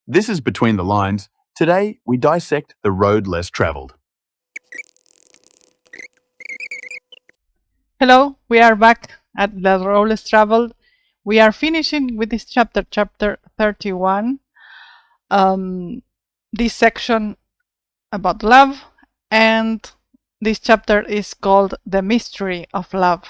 This is Between the Lines. Today, we dissect the road less traveled. Hello, we are back at the road less traveled. We are finishing with this chapter, chapter 31. This section about love, and this chapter is called The Mystery of Love.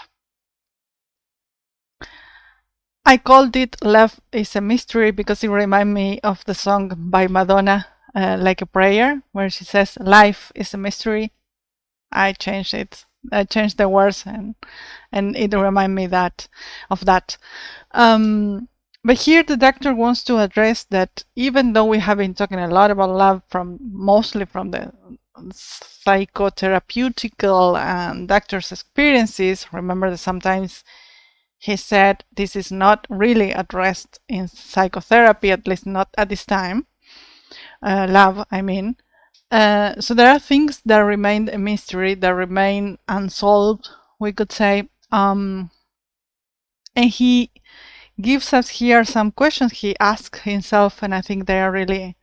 I called it Love is a Mystery because it reminded me of the song by Madonna, Like a Prayer, where she says, life is a mystery. I changed it. I changed the words, and it reminded me of that. But here the doctor wants to address that even though we have been talking a lot about love mostly from the psychotherapeutical and doctor's experiences, remember that sometimes he said this is not really addressed in psychotherapy, at least not at this time. Love, I mean. So there are things that remain a mystery, that remain unsolved, we could say. And he gives us here some questions he asks himself, and I think they are really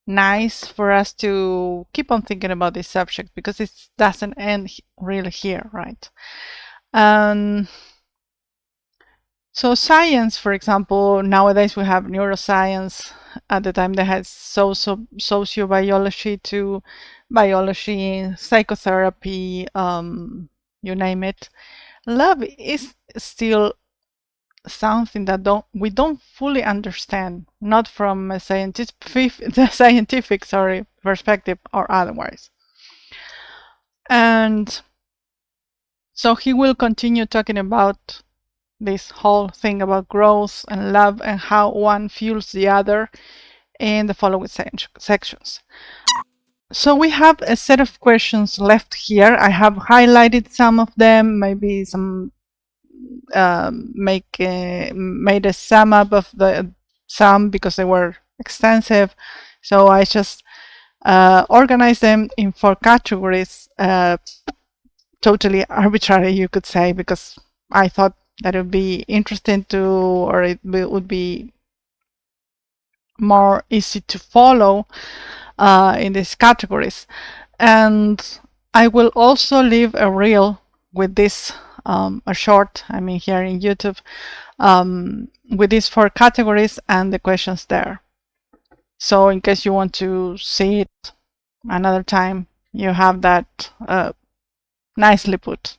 nice for us to keep on thinking about this subject because it doesn't end really here, right? So science, for example, nowadays we have neuroscience. At the time they had sociobiology to biology, psychotherapy, you name it. Love is still something that we don't fully understand, not from a scientific perspective or otherwise. And so he will continue talking about this whole thing about growth and love and how one fuels the other in the following sections. So we have a set of questions left here. I have highlighted some of them, maybe some made a sum up of some because they were extensive. So I just organized them in 4 categories, totally arbitrary, you could say, because I thought that it would be interesting or it would be more easy to follow in these categories. And I will also leave a reel with this, a short, here in YouTube, with these 4 categories and the questions there. So in case you want to see it another time, you have that nicely put.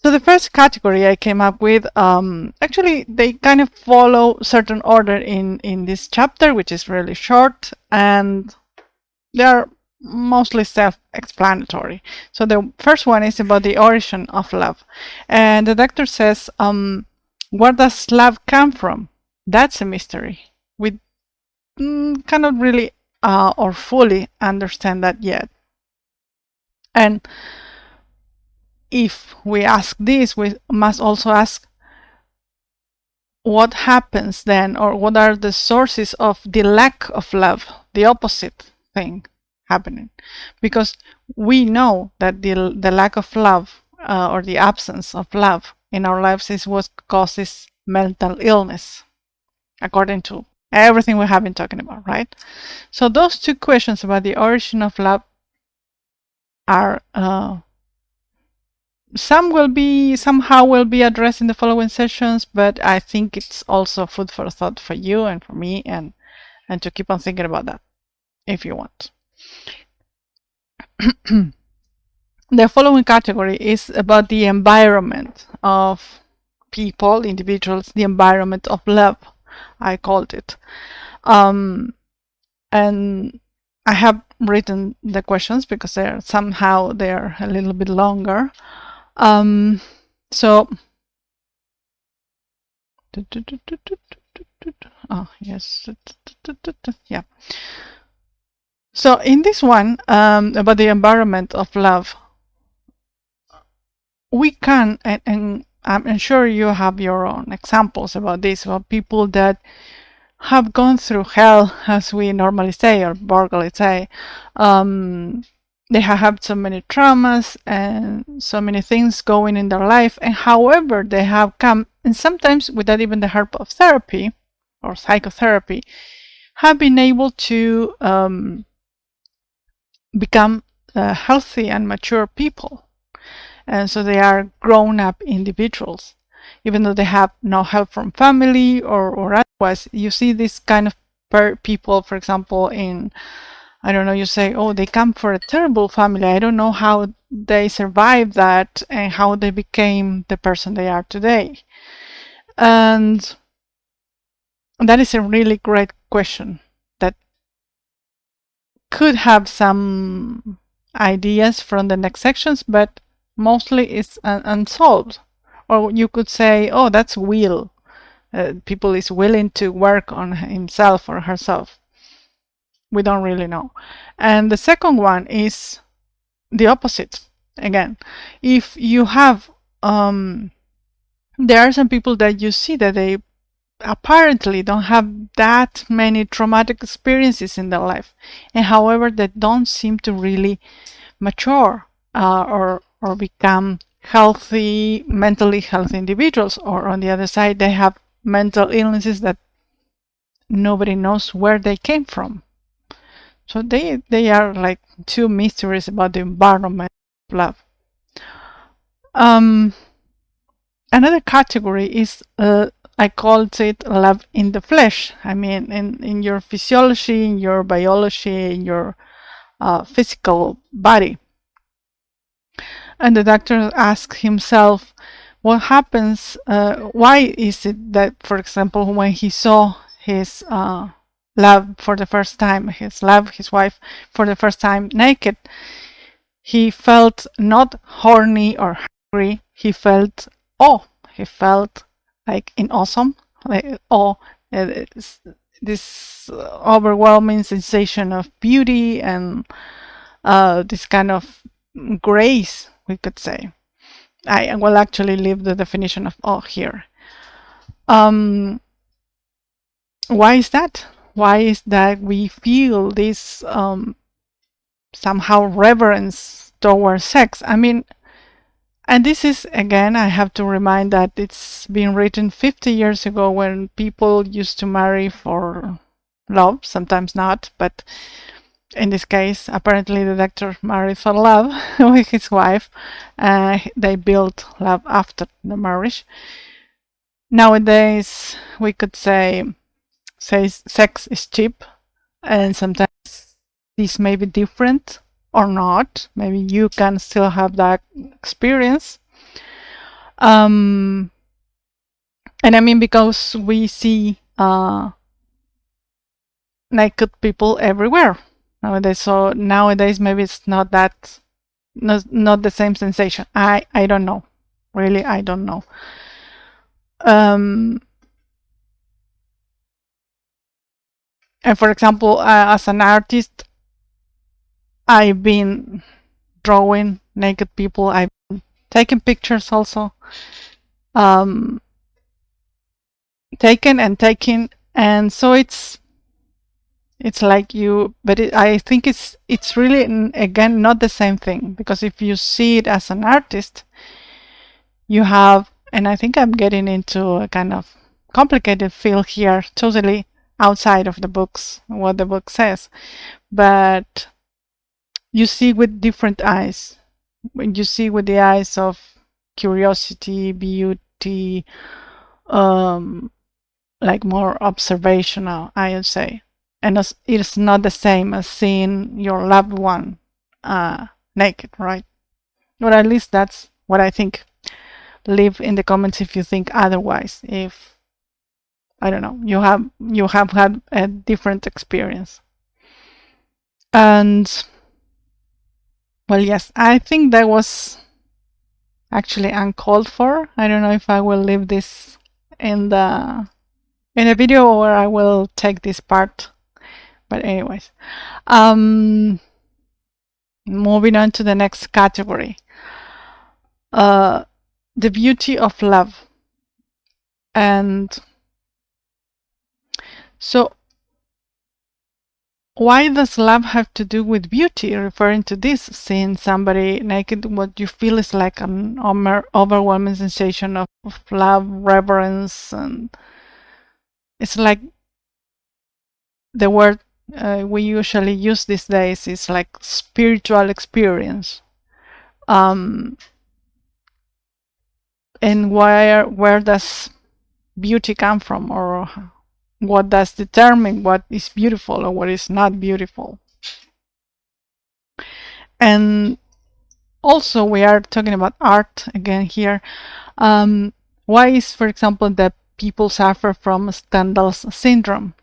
So the first category I came up with, actually they kind of follow certain order in this chapter, which is really short, and they are mostly self-explanatory. So the first one is about the origin of love. And the doctor says, where does love come from? That's a mystery. We cannot really or fully understand that yet. And if we ask this, we must also ask what happens then, or what are the sources of the lack of love, the opposite thing happening. Because we know that the lack of love or the absence of love in our lives is what causes mental illness, according to everything we have been talking about, right? So those 2 questions about the origin of love are somehow will be addressed in the following sessions, but I think it's also food for thought for you and for me, and to keep on thinking about that if you want. The following category is about the environment of people, individuals, the environment of love, I called it. And I have written the questions because they're a little bit longer. So, oh yes, yeah. So in this one, about the environment of love, we can, and I'm sure you have your own examples about this, about people that have gone through hell, as we normally say, or vulgarly say. They have had so many traumas and so many things going in their life, and however they have come, and sometimes without even the help of therapy, or psychotherapy have been able to become healthy and mature people. And so they are grown-up individuals, even though they have no help from family or otherwise. You see this kind of people, for example, in, I don't know, you say, oh, they come from a terrible family. I don't know how they survived that and how they became the person they are today. And that is a really great question that could have some ideas from the next sections, but mostly it's unsolved. Or you could say, oh, that's will. People is willing to work on himself or herself. We don't really know. And the second one is the opposite. Again, if you have, there are some people that you see that they apparently don't have that many traumatic experiences in their life, and however they don't seem to really mature or become healthy, mentally healthy individuals. Or on the other side, they have mental illnesses that nobody knows where they came from. So they are like two mysteries about the environment of love. Another category is I called it love in the flesh. I mean, in your physiology, in your biology, in your physical body. And the doctor asked himself, what happens, why is it that, for example, when he saw his love for the first time, his wife for the first time naked, he felt not horny or hungry, he felt awe. He felt like in awesome, like awe, this overwhelming sensation of beauty and this kind of grace, we could say. I will actually leave the definition of awe here. Why is that? Why is that we feel this somehow reverence towards sex? I mean, and this is, again, I have to remind that it's been written 50 years ago when people used to marry for love, sometimes not, but in this case, apparently the doctor married for love with his wife. They built love after the marriage. Nowadays, we could say sex is cheap, and sometimes this may be different or not. Maybe you can still have that experience. And I mean, because we see naked people everywhere nowadays. So nowadays, maybe it's not that, not the same sensation. I don't know. Really, I don't know. And for example, as an artist, I've been drawing naked people. I've been taking pictures also. Taken, and so it's like you, but I think it's really, again, not the same thing, because if you see it as an artist, you have, and I think I'm getting into a kind of complicated field here, totally outside of the books, what the book says, but you see with different eyes. When you see with the eyes of curiosity, beauty, like more observational, I would say. And it's not the same as seeing your loved one naked, right? Or at least that's what I think. Leave in the comments if you think otherwise. If, I don't know, you have had a different experience. And well, yes, I think that was actually uncalled for. I don't know if I will leave this in a video or I will take this part. But anyways, moving on to the next category, the beauty of love. And so why does love have to do with beauty? Referring to this, seeing somebody naked, what you feel is like an overwhelming sensation of love, reverence, and it's like the word we usually use these days is like spiritual experience. And where does beauty come from, or what does determine what is beautiful or what is not beautiful? And also we are talking about art again here. Why is, for example, that people suffer from Stendhal's syndrome?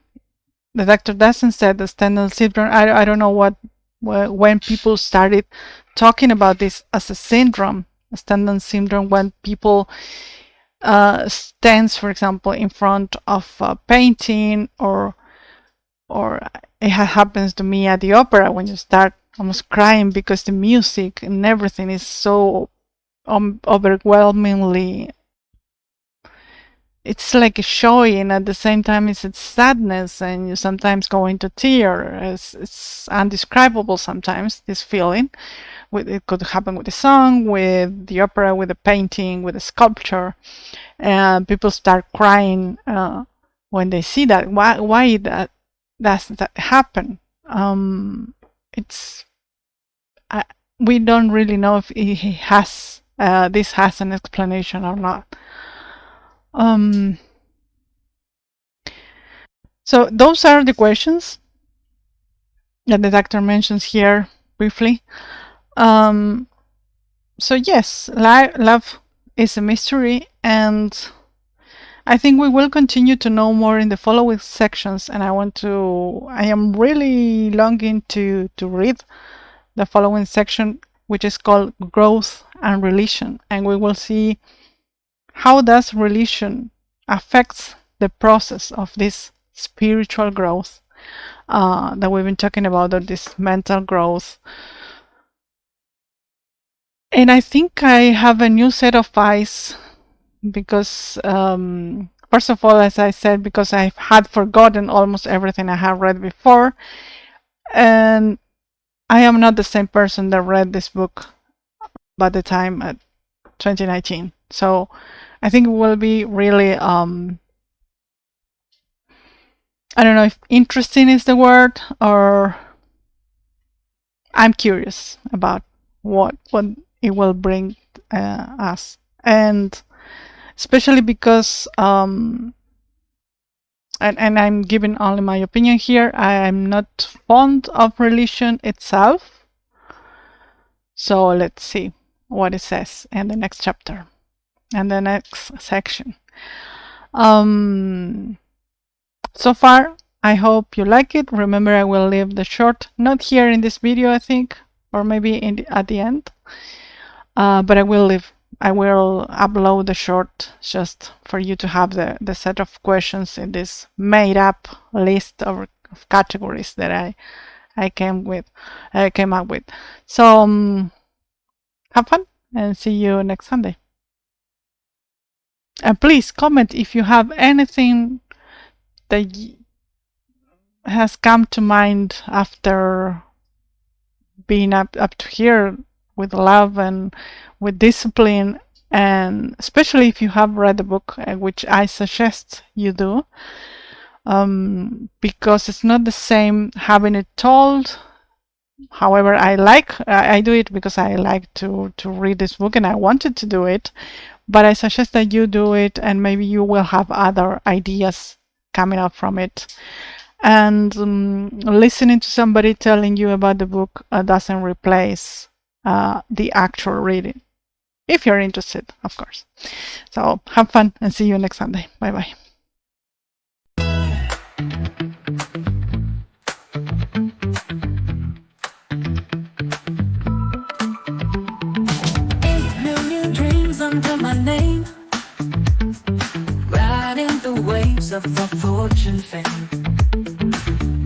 The doctor doesn't say the Stendhal syndrome. I don't know when people started talking about this as a syndrome, Stendhal syndrome, when people stands, for example, in front of a painting, or it happens to me at the opera when you start almost crying because the music and everything is so overwhelmingly, it's like a joy, and at the same time it's sadness, and you sometimes go into tears. It's indescribable sometimes, this feeling. It could happen with the song, with the opera, with the painting, with the sculpture, and people start crying when they see that. Why does that happen? We don't really know if it has this has an explanation or not. So those are the questions that the doctor mentions here briefly. So yes, love is a mystery, and I think we will continue to know more in the following sections, and I am really longing to read the following section, which is called Growth and Religion, and we will see how does religion affects the process of this spiritual growth that we've been talking about, or this mental growth. And I think I have a new set of eyes because, first of all, as I said, because I had forgotten almost everything I have read before, and I am not the same person that read this book by the time at 2019. So I think it will be really, I don't know if interesting is the word, or I'm curious about what it will bring us. And especially because, and I'm giving only my opinion here, I'm not fond of religion itself. So let's see what it says in the next chapter and the next section. So far, I hope you like it. Remember, I will leave the short, not here in this video, I think, or maybe at the end. But I will upload the short just for you to have the set of questions in this made up list of categories that I came up with. So have fun and see you next Sunday. And please comment if you have anything that has come to mind after being up to here with love and with discipline, and especially if you have read the book, which I suggest you do, because it's not the same having it told. However, I do it because I like to read this book and I wanted to do it, but I suggest that you do it, and maybe you will have other ideas coming up from it. And listening to somebody telling you about the book doesn't replace the actual reading, if you're interested, of course. So have fun and see you next Sunday. Bye bye. Under my name, riding the waves of the fortune fame,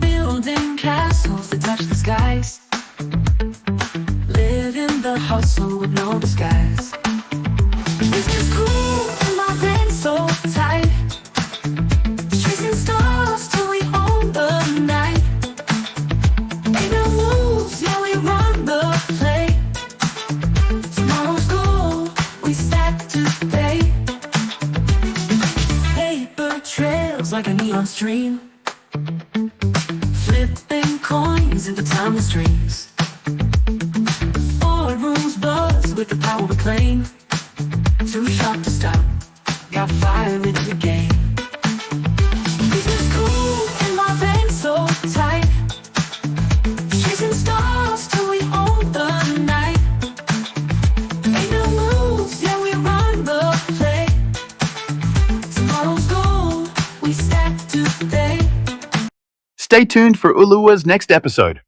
building castles that touch the skies, living the hustle with no disguise. This is cool, my brain so tight, chasing stars till we own the night. Ain't no rules, yeah, we run the play. Tomorrow's goal, we stack today. Paper trails like a neon dream. Flipping coins into timeless dreams. Boardrooms buzz with the power we claim. Too sharp to stop, got fire in the game. Business cool in my veins so tight. Chasing stars till we own the night. Ain't no moves, yeah we run the play. Tomorrow's gold, we stack today. Stay tuned for Uluwa's next episode.